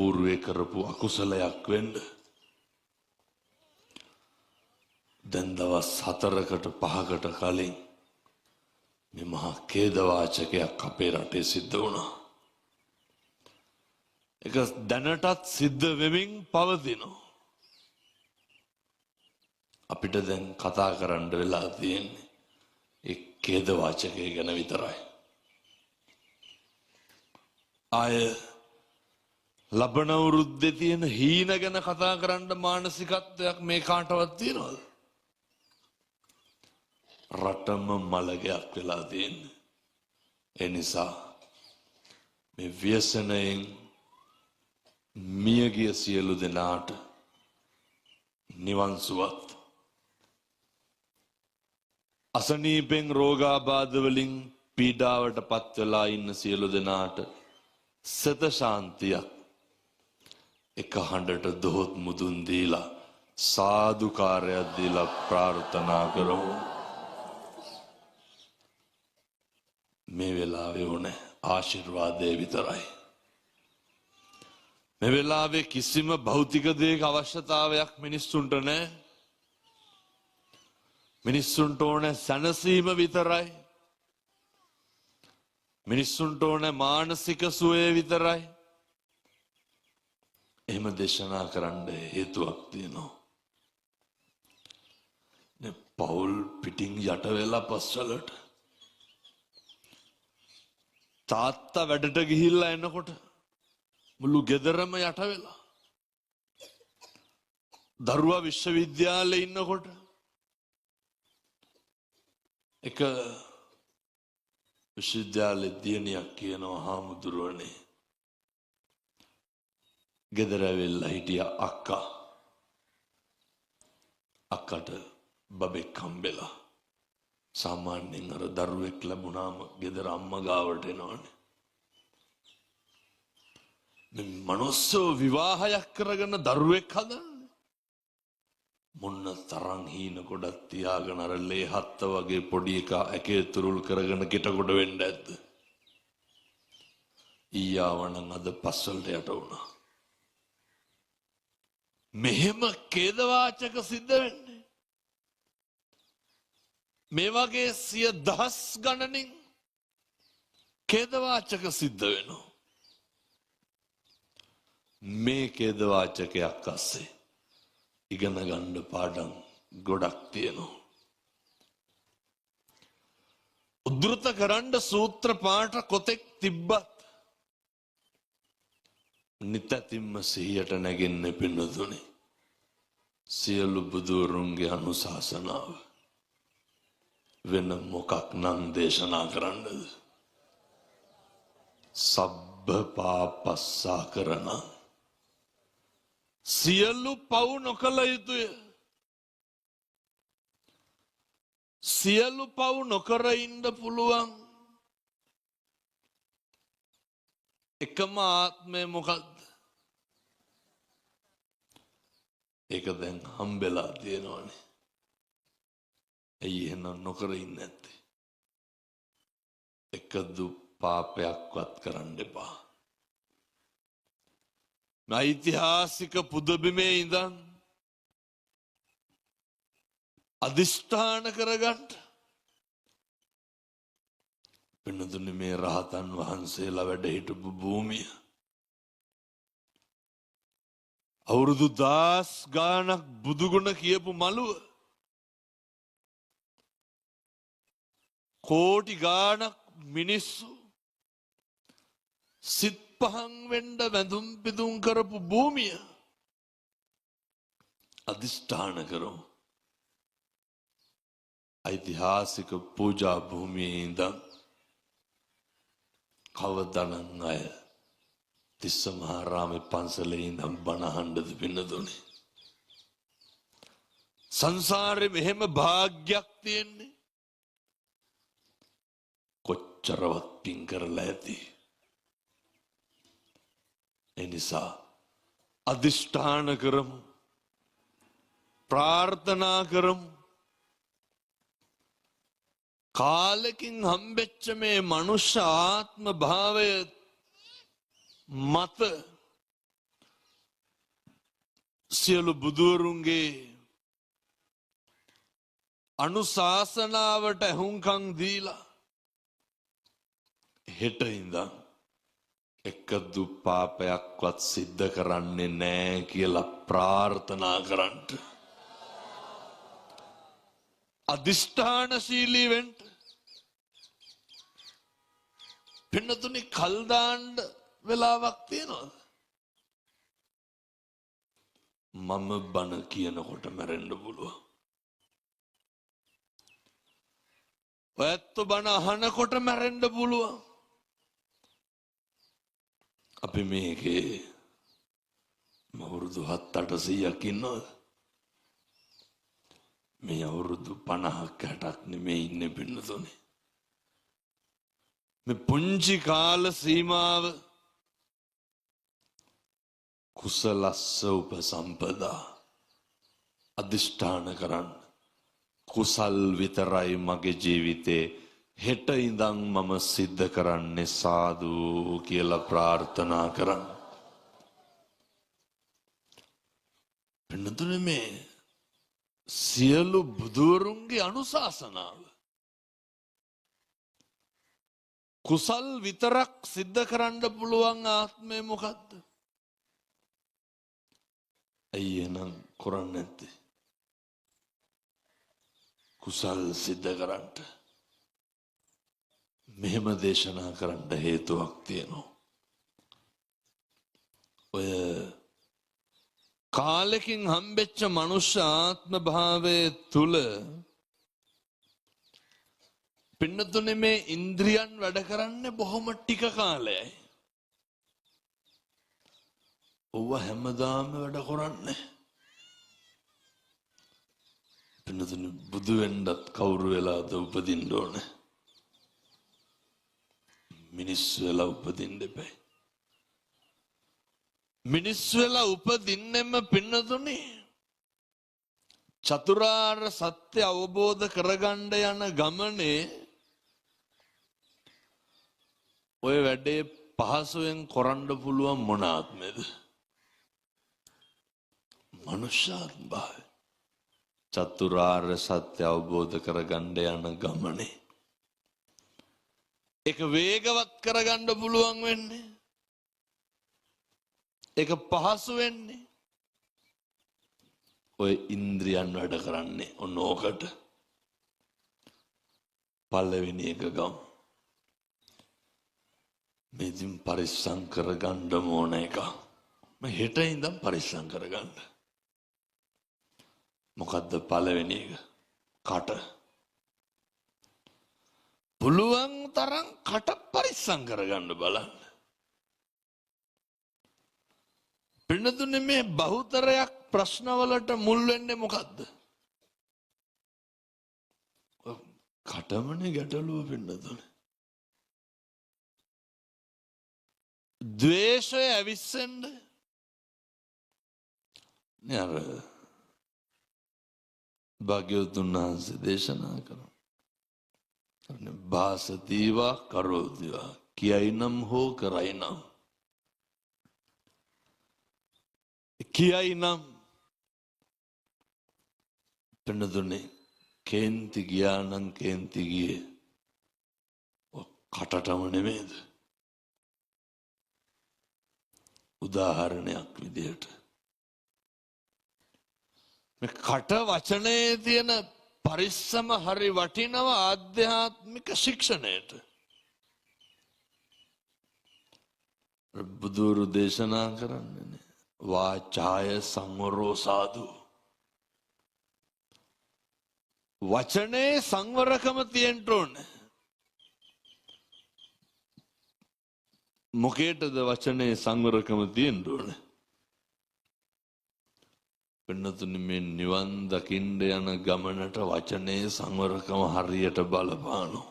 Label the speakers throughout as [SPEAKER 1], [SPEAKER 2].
[SPEAKER 1] పూర్වේ කරපු අකුසලයක් වෙන්න දැන් දවස් 4කට 5කට කලින් මේ මහා ඛේදවාචකයක් අපේ රටේ සිද්ධ වුණා. ඒක දැනටත් සිද්ධ වෙමින් පවතිනවා. අපිට දැන් කතා කරන්න වෙලා තියෙන්නේ ඒ ඛේදවාචකය ගැන විතරයි. ආය ලබන වෘද්ධේ තියෙන හීන ගැන කතා කරන්න මානසිකත්වයක් මේ කාටවත් තියනවද? රටම මලගයක් වෙලා තියෙන්නේ. ඒ නිසා මේ ව්‍යසනයෙන් මියගිය සියලු දෙනාට නිවන් සුවත්, අසනීපෙන් රෝගාබාධ වලින් පීඩාවට පත් වෙලා ඉන්න සියලු දෙනාට සත ශාන්තියක් එක හඬට දොහොත් මුදුන් දීලා සාදුකාරයක් දීලා ප්‍රාර්ථනා කරමු. මේ වෙලාවේ ඕනේ ආශිර්වාදය විතරයි. මේ වෙලාවේ කිසිම භෞතික දෙයක අවශ්‍යතාවයක් මිනිස්සුන්ට නැහැ. මිනිස්සුන්ට ඕනේ සැනසීම විතරයි. මිනිස්සුන්ට ඕනේ මානසික සුවය විතරයි. එහෙම දේශනා කරන්න හේතුවක් තියෙනවා. නේ පෞල් පිටින් යට වෙලා පස්වලට තාත්තා වැඩට ගිහිල්ලා එනකොට මුළු ගෙදරම යට වෙලා. දරුවා විශ්වවිද්‍යාලේ ඉන්නකොට එක විශ්වවිද්‍යාලේ දියණියක් කියනවා, හාමුදුරුවනේ ගෙදර ඇවිල්ලා හිටිය අක්කට බබෙක් හම්බෙලා. සාමාන්‍යයෙන් අර දරුවෙක් ලැබුණාම ගෙදර අම්මා ගාවට එනවනේ. මේ මනුස්සෝ විවාහයක් කරගෙන දරුවෙක් හදන්නේ මොන්න තරම් හීන ගොඩක් තියාගෙන අර ලේ හත්ත වගේ පොඩි එකා ඇකේ තුරුල් කරගෙන කිටකොට වෙන්න ඇද්ද? ඊයාවනම් අද පස්වලට යට වුණා. මෙහෙම ඛේදවාචක සිද්ධ වෙන්නේ මේ වගේ 100,000 ගණනින් ඛේදවාචක සිද්ධ වෙනවා. මේ ඛේදවාචකයක් අස්සේ ඉගෙන ගන්න පාඩම් ගොඩක් තියෙනවා. උද්දෘත කරන්න සූත්‍ර පාඨ කොතෙක් තිබ්බත් නිතැතිම්ම සිහියට නැගෙන්නේ පින්නතුනේ සියලු බුදුරුන්ගේ අනුශාසනාව. වෙන මොකක් නම් දේශනා කරන්නද? සබ්බ පාපස්සා කරන සියලු පව් නොකළ යුතුය. සියලු පව් නොකර ඉන්න පුළුවන් එකම ආත්මය මොකක්ද? ඒක දැන් හම්බෙලා තියෙනවනේ. ඇයි එහෙනම් නොකර ඉන්නේ නැත්තේ? එකදු පාපයක්වත් කරන්න එපා. ඓතිහාසික පුදබිමේ ඉඳන් අදිෂ්ඨාන කරගන්න. පින්නතුනි මේ රහතන් වහන්සේලා වැඩ හිටපු භූමිය අවුරුදු 10 ගානක් බුදුගුණ කියපු මළුව කෝටි ගානක් මිනිස්සු සිත් පහන් වෙන්න වැඳුම් පිදුම් කරපු භූමිය අදිෂ්ඨාන කරමු. ඓතිහාසික පූජා භූමියේ ඉඳන් කවදානම් අය තිස්ස මහරාමේ පන්සලේ ඉඳන් බණ අහන්නද පින්නතුනේ? සංසාරේ මෙහෙම භාග්යක් තියෙන්නේ කොච්චරවත් පින් කරලා ඇති. එනිසා අදිෂ්ඨාන කරමු, ප්‍රාර්ථනා කරමු. කාලෙකින් හම්බෙච්ච මේ මනුෂ්‍ය ආත්ම භාවය මත සියලු බුදුවරුන්ගේ අනුශාසනාවට ඇහුම්කන් දීලා හෙට ඉඳන් එක දුප්පාපයක්වත් සිද්ධ කරන්නේ නෑ කියලා ප්‍රාර්ථනා කරන්න. අධිෂ්ඨානශීලී වෙන්න. පින්නතුනි කල් දාන්න වෙලාවක් තියනවද? මම බණ කියනකොට මැරෙන්න පුළුවන්. ඔයත් බණ අහනකොට මැරෙන්න පුළුවන්. අපි මේකේ අවුරුදු 7-800ක් ඉන්නවද? මේ අවුරුදු 50ක් 60ක් නෙමෙයි ඉන්නේ පින්නතුනේ. මේ පුංචි කාල සීමාව කුසලස්ස උපසම්පදා අධිෂ්ඨාන කරන්න. කුසල් විතරයි මගේ ජීවිතේ හෙට ඉඳන් මම සිද්ධ කරන්නේ සාදු කියලා ප්‍රාර්ථනා කරන්න. පින්නතුනේ මේ සියලු බුදුරුන්ගේ අනුශාසනාව කුසල් විතරක් සිද්ධ කරන්න පුළුවන් ආත්මය මොකද්ද? ඇයි එහෙනම් කරන්නේ නැත්තේ? කුසල් සිද්ධ කරන්න මෙහෙම දේශනා කරන්න හේතුවක් තියෙනවා. ඔය කාලෙකින් හම්බෙච්ච මනුෂ්‍ය ආත්ම භාවයේ තුල පින්නතුනේ මේ ඉන්ද්‍රියන් වැඩ කරන්නේ බොහොම ටික කාලයයි. ඔව හැමදාම වැඩ කරන්නේ. පින්නතුනේ බුදු වෙන්නත් කවුරු වෙලාද උපදින්න ඕනේ? මිනිස් වෙලා උපදින්න එපා. මිනිස් වෙලා උපදින්නෙම පින්නතුනේ චතුරාර්ය සත්‍ය අවබෝධ කරගන්න යන ගමනේ ඔය වැඩේ පහසුවෙන් කරන්න පුළුවන් මොන ආත්මෙද? මනුෂ්‍යාත්ම භාවය. චතුරාර්ය සත්‍ය අවබෝධ කරගන්න යන ගමනේ ඒක වේගවත් කරගන්න පුළුවන් වෙන්නේ. ඒක පහසු වෙන්නේ ඔය ඉන්ද්‍රියන් වැඩ කරන්නේ ඕනෝකට. පළවෙනි එක ගම් මේදින් පරිස්සම් කරගන්න ඕන එක. මම හෙට ඉඳන් පරිස්සම් කරගන්න. මොකද්ද පළවෙනි එක? කට. පුළුවන් තරම් කට පරිස්සම් කරගන්න බලන්න. පින්නතුනේ මේ බහුතරයක් ප්‍රශ්නවලට මුල් වෙන්නේ මොකද්ද? කටමනේ ගැටලුව පින්නතුනේ. ද්වේෂය ඇවිස්සෙන්න නේ අර භාග්‍යවතුන් වහන්සේ දේශනා කරනවා. භාසදීවා කරෝදීවා කියයි නම් හෝ කරයි නම්. කියයි නම් පින්නතුනේ කේන්ති ගියා නම් කේන්ති ගියේ කටටම නෙමෙයිද? උදාහරණයක් විදිහට මේ කට වචනේ තියෙන පරිස්සම හරි වටිනවා ආධ්‍යාත්මික ශික්ෂණයට. බුදුරු දේශනා කරන්නේ වාචාය සංවරෝ සාදු. වචනේ සංවරකම තියෙන්න ඕනේ. මොකේටද වචනේ සංවරකම තියෙන්න ඕනේ? පින්නතුනේ මේ නිවන් දකින්න යන ගමනට වචනේ සංවරකම හරියට බලපානවා.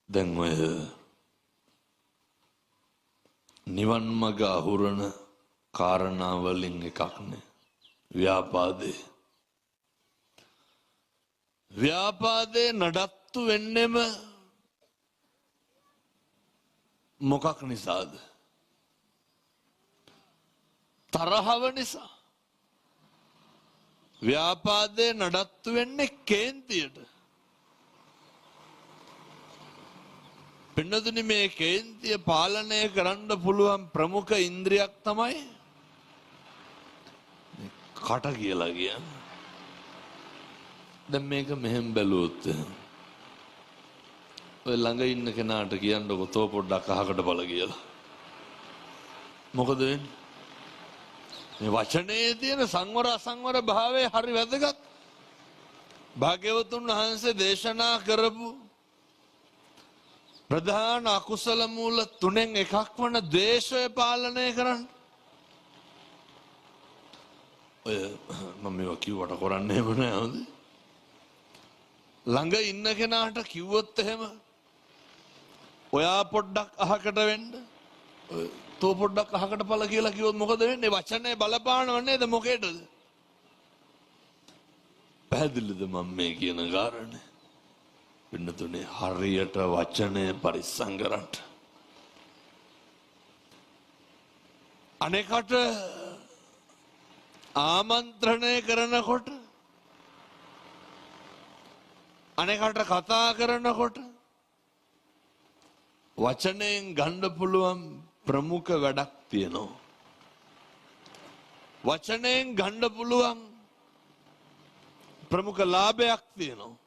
[SPEAKER 1] දැන් ඔය නිවන් මඟ අහුරන කාරණා වලින් එකක් නේ ව්‍යාපාදේ. ව්‍යාපාදේ නඩත්තු වෙන්නෙම මොකක් නිසාද? තරහව නිසා. ව්‍යාපාදේ නඩත්තු වෙන්නේ කේන්තියට. පින්නතුනි මේ කේන්තිය පාලනය කරන්න පුළුවන් ප්‍රමුඛ ඉන්ද්‍රියක් තමයි කට කියලා කියන්නේ. දැන් මේක මෙහෙම බැලුවොත් ඔය ළඟ ඉන්න කෙනාට කියන්නකො තෝ පොඩ්ඩක් අහකට බල කියලා. මොකද වෙන්නේ? මේ වචනේ තියෙන සංවර අසංවර භාවය හරි වැදගත්. භාග්‍යවතුන් වහන්සේ දේශනා කරපු ප්‍රධාන අකුසල මූල තුනෙන් එකක් වන ද්වේෂය පාලනය කරන්න. ඔය මම මේවා කිව්වට කරන්නේම නෑ හොඳ. ළඟ ඉන්න කෙනාට කිව්වොත් එහෙම ඔයා පොඩ්ඩක් අහකට වෙන්න. තෝ පොඩ්ඩක් අහකට පළ කියලා කිව්වොත් මොකද වෙන්නේ? වචනේ බලපානව නේද මොකේද? පැහැදිලිද මම මේ කියන කාරණේ? පින්නතුනේ හරියට වචනය පරිස්සම් කරන්න. අනෙකට ආමන්ත්‍රණය කරනකොට අනෙකට කතා කරනකොට වචනයෙන් ගන්න පුළුවන් ප්‍රමුඛ වැඩක් තියෙනවා. වචනයෙන් ගන්න පුළුවන් ප්‍රමුඛ ලාභයක් තියෙනවා.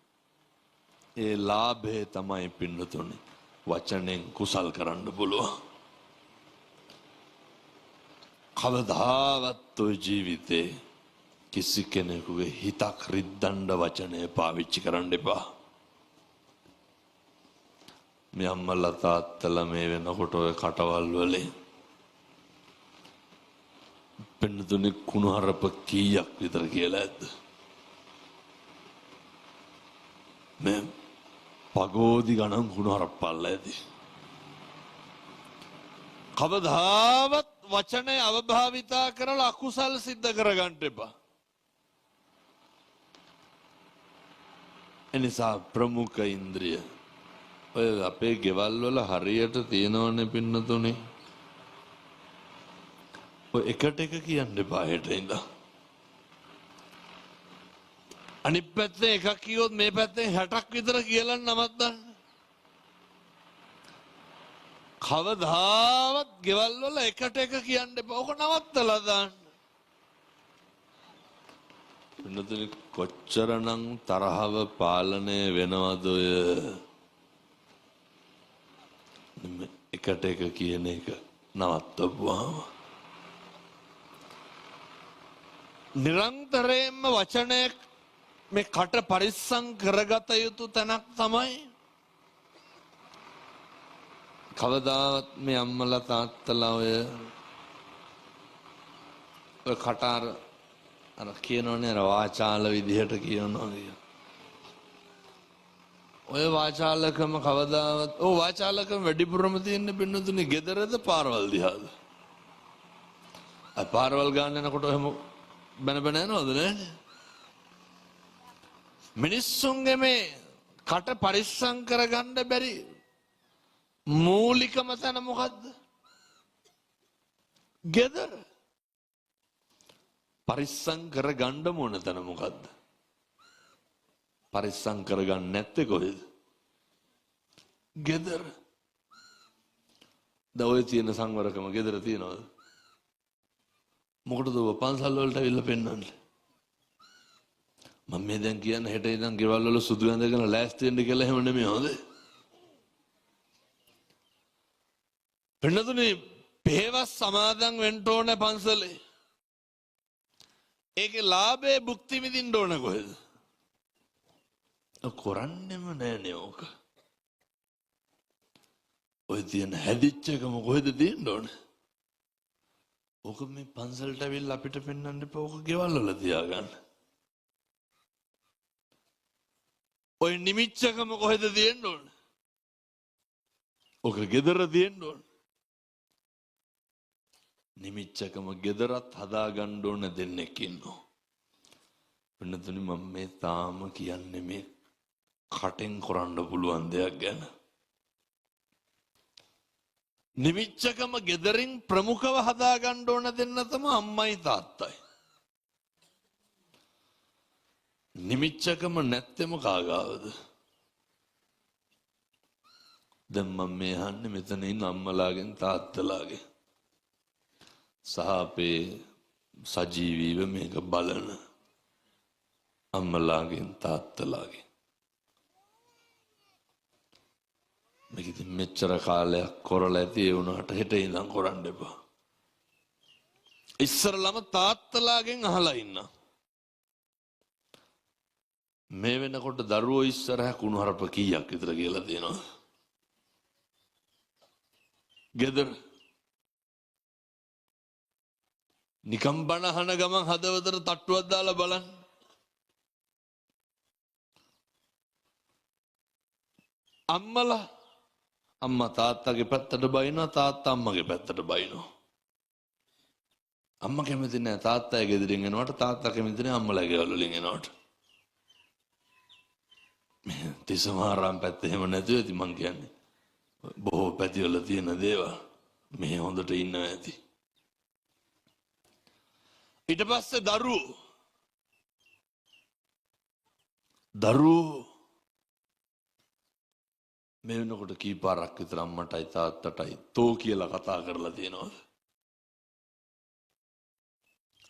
[SPEAKER 1] ඒ ලාභය තමයි පින්නතුනේ වචනෙන් කුසල් කරන්න පුළුවන්. කවදාවත් ඔය ජීවිතේ කිසි කෙනෙකුගේ හිතක් රිද්දන්න වචනය පාවිච්චි කරන්න එපා. මේ අම්මලා තාත්තලා මේ වෙනකොට ඔය කටවල් වලින් පින්නතුනේ කුණුහරුප කීයක් විතර කියලා ඇද්ද? මේ පගෝදි ගණන් කුණුහරුප්පල්ල ඇති. කවදාවත් වචනය අවභාවිතා කරලා අකුසල් සිද්ධ කරගන්න එපා. එනිසා ප්‍රමුඛ ඉන්ද්‍රිය ඔය අපේ ගෙවල් වල හරියට තියෙනවනේ පින්නතුනේ. ඔය එකට එක කියන්න එපා හෙට ඉඳන්. අනිත් පැත්තේ එකක් කිව්වොත් මේ පැත්තෙන් 60ක් විතර කියලා නවත්තන්න. කවදාවත් ගෙවල් වල එකට එක කියන්න එපා. ඔක නවත්තලා දාන්න. පින්නතුනේ කොච්චරනම් තරහව පාලනය වෙනවද ඔය එකට එක කියන එක නවත්තපුවාම. නිරන්තරයෙන්ම වචනය මේ කට පරිස්සම් කරගත යුතු තැනක් තමයි කවදාවත් මේ අම්මලා තාත්තලා ඔය කටාර අර කියනෝනේ අර වාචාල විදිහට කියනවා කිය. ඔය වාචාලකම කවදාවත් වාචාලකම වැඩිපුරම තියෙන්නේ පින්නතුනේ ගෙදරද පාරවල් දිහාද? අය පාරවල් ගන්න යනකොට එහෙම බැන බැන යනවද නෑනේ? මිනිස්සුන්ගේ මේ කට පරිස්සම් කරගන්න බැරි මූලිකම තැන මොකද්ද? ගෙදර. පරිස්සම් කරගන්න මොන තැන මොකද්ද? පරිස්සම් කරගන්න නැත්තේ කොහෙද? ගෙදර. දැන් ඔය තියෙන සංවරකම ගෙදර තියනවද? මොකටද ඔබ පන්සල් වලට අවිල්ලා පෙන්නන්නේ? මම මේ දැන් කියන්නේ හෙට ඉඳන් ගෙවල් වල සුදු ඇඳගෙන ලෑස්ති වෙන්න කියලා එහෙම නෙමෙයි හොඳ. පින්නතුනේ පෙහෙවස් සමාදන් වෙන්න ඕන පන්සලේ. ඒකේ ලාභේ භුක්ති විඳින්න ඕන කොහෙද? කරන්නෙම නෑනේ ඕක. ඔය තියෙන හැදිච්ච එකම කොහෙද තියෙන්න ඕන? ඕක මේ පන්සලට අවිල්ලා අපිට පෙන්වන්න එපා. ඕක ගෙවල් වල තියාගන්න. ඔය නිමිච්චකම කොහෙද තියෙන්න ඕන? ඕක ගෙදර තියෙන්න ඕන. නිමිච්චකම ගෙදරත් හදාගන්න ඕන දෙන්නෙක් ඉන්නවා. වෙනතුනි මම මේ තාම කියන්නේ මේ කටෙන් කරන්න පුළුවන් දෙයක් ගැන. නිමිච්චකම ගෙදරින් ප්‍රමුඛව හදාගන්න ඕන දෙන්න තමයි අම්මයි තාත්තයි. නිමිච්චකම නැත්තෙම කාගාවද? දැන් මම මේ අහන්නේ මෙතන ඉන්න අම්මලාගෙන් තාත්තලාගෙන් සහ අපේ සජීවීව මේක බලන අම්මලාගෙන් තාත්තලාගෙන්. මේක ඉතින් මෙච්චර කාලයක් කරලා ඇති ඒ වුණාට හෙට ඉඳන් කරන්න එපා. ඉස්සරලම තාත්තලාගෙන් අහලා ඉන්න. මේ වෙනකොට දරුවෝ ඉස්සරහ කුණුහරුප කීයක් විතර කියලා තියෙනවද? ගෙදර නිකම් බණ අහන ගමන් හදවතට තට්ටුවක් දාලා බලන්න. අම්මලා අම්මා තාත්තගේ පැත්තට බයිනවා, තාත්තා අම්මගේ පැත්තට බයිනවා. අම්මා කැමති නැහැ තාත්තාගේ ගෙදරින් එනවට, තාත්තා කැමති නැහැ අම්මලාගේ ගෙවල් වලින් එනවට. තිසමාරාම් පැත්තේ එහෙම නැතුව ඇති මං කියන්නේ. බොහෝ පැතිවල තියෙන දේවල් මේ හොඳට ඉන්නවා ඇති. ඊට පස්සේ දරුවෝ මේ වෙනකොට කී පාරක් විතර අම්මටයි තාත්තටයි තෝ කියලා කතා කරලා තියෙනවද?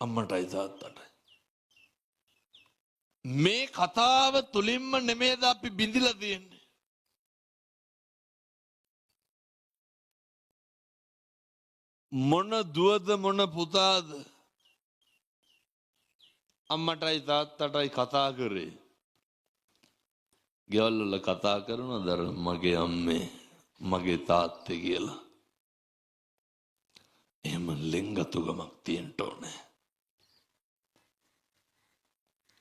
[SPEAKER 1] අම්මටයි තාත්තටයි. මේ කතාව තුලින්ම නෙමෙයිද අපි බිඳිලා තියෙන්නේ? මොන දුවද මොන පුතාද අම්මටයි තාත්තටයි කතා කරේ? ගෙවල් වල කතා කරනවද මගේ අම්මේ මගේ තාත්තේ කියලා? එහෙම ලෙන්ගතුකමක් තියෙන්න ඕනේ.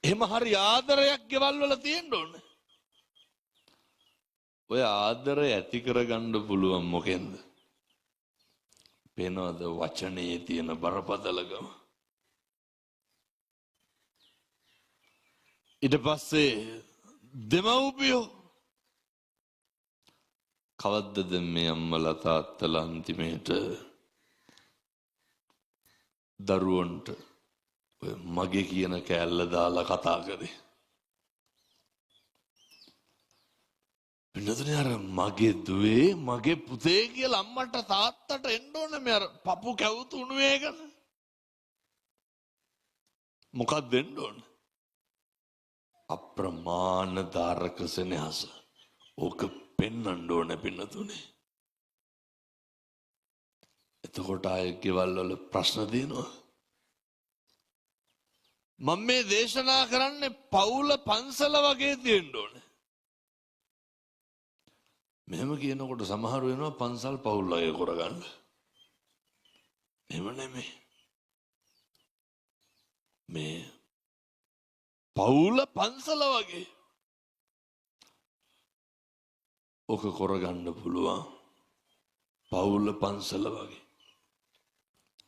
[SPEAKER 1] එහෙම හරි ආදරයක් ගෙවල් වල තියෙන්න ඕනේ. ඔය ආදරය ඇති කරගන්න පුළුවන් මොකෙන්ද? පේනවද වචනේ තියෙන බරපතලකම? ඊට පස්සේ දෙමව්පියෝ කවද්දද මේ අම්මලා තාත්තලා අන්තිමේට දරුවන්ට ඔය මගේ කියන කෑල්ල දාලා කතා කරේ? පින්නතුනේ අර මගේ දුවේ මගේ පුතේ කියලා අම්මට තාත්තට එන්න ඕනේ මේ අර පපු කැවුතු උණු වේගන. මොකක්ද දෙන්න ඕනේ? අප්‍රමාණ ධාරක සෙනෙහස. ඕක පෙන්වන්න ඕනේ පින්නතුනේ. එතකොට ආයේ ගෙවල් වල ප්‍රශ්න දිනනවා. මම මේ දේශනා කරන්නේ පවුල පන්සල වගේ තියෙන්න ඕනේ. මෙහෙම කියනකොට සමහර වෙනවා පන්සල් පවුල් වගේ කරගන්න. එහෙම නෙමෙයි. මේ පවුල පන්සල වගේ ඔක කරගන්න පුළුවන්. පවුල පන්සල වගේ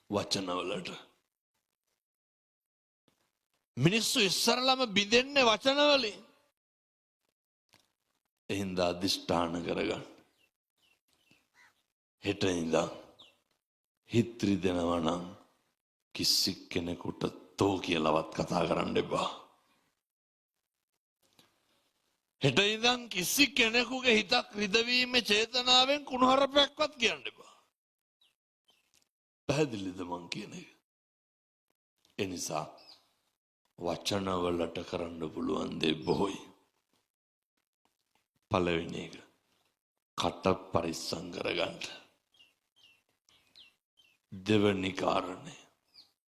[SPEAKER 1] වචනවලට මිනිස්සු ඉස්සරලම බිඳෙන්නේ වචනවලින්. එහෙනම් අධිෂ්ඨාන කරගන්න. හෙට ඉඳන් හිත්‍රි දෙනවා නම් කිසි කෙනෙකුට තෝ කියලාවත් කතා කරන්න එපා. හෙට ඉඳන් කිසි කෙනෙකුගේ හිතක් රිදවීමේ චේතනාවෙන් කුණුහරුපයක්වත් කියන්න එපා. පැහැදිලිද මං කියන එක? ඒ නිසා වචනවලට කරන්න පුළුවන් දේ බොහෝයි. පළවෙනි එක කට පරිස්සම් කරගන්න. දෙවෙනි කාරණේ